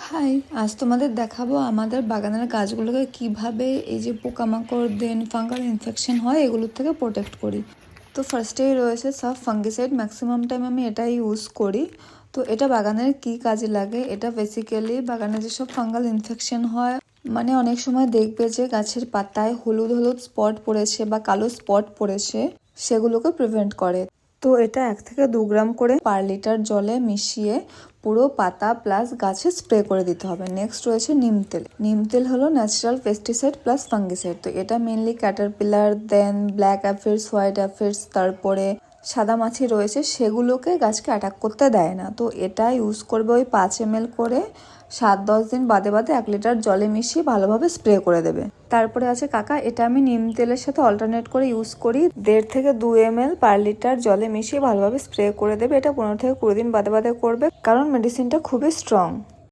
High, আজ তোমাদের দেখাবো আমাদের বাগানের গাছগুলোকে কিভাবে এই যে পোকামাকড় দেন ফাঙ্গাল ইনফেকশন হয় এগুলোর থেকে প্রোটেক্ট করি। তো ফার্স্টেই রয়েছে সাব ফাঙ্গিসাইড, ম্যাক্সিমাম টাইম আমি এটাই ইউজ করি। তো এটা বাগানের কি কাজে লাগে, এটা বেসিক্যালি বাগানে যেসব ফাঙ্গাল ইনফেকশন হয়, মানে অনেক সময় দেখবে যে গাছের পাতায় হলুদ হলুদ স্পট পড়েছে বা কালো স্পট পড়েছে, সেগুলোকে প্রিভেন্ট করে। তো এটা 1 থেকে 2 গ্রাম করে পার লিটার জলে মিশিয়ে পুরো পাতা প্লাস গাছে স্প্রে করে দিতে হবে। নেক্সট রয়েছে নিম তেল। নিম তেল হলো ন্যাচারাল পেস্টিসাইড প্লাস ফাঙ্গিসাইড। তো এটা মেনলি ক্যাটারপিলার, দেন ব্ল্যাক অ্যাফিডস, হোয়াইট অ্যাফিডস, তারপরে সাদা মাছি রয়েছে, সেগুলোকে গাছকে অ্যাটাক করতে দেয় না। তো এটা ইউজ করবে ওই 5 ml করে 7-10 দিন বাদে বাদে 1 লিটার জলে মিশিয়ে ভালোভাবে স্প্রে করে দেবে। তারপরে আছে কাকা, এটা আমি নিম তেলের সাথে অল্টারনেট করে ইউজ করি। 1.5 থেকে 2 ml পার লিটার জলে মিশিয়ে ভালোভাবে স্প্রে করে দেবে। এটা 15 থেকে 20 দিন বাদে বাদে করবে, কারণ মেডিসিনটা খুবই স্ট্রং।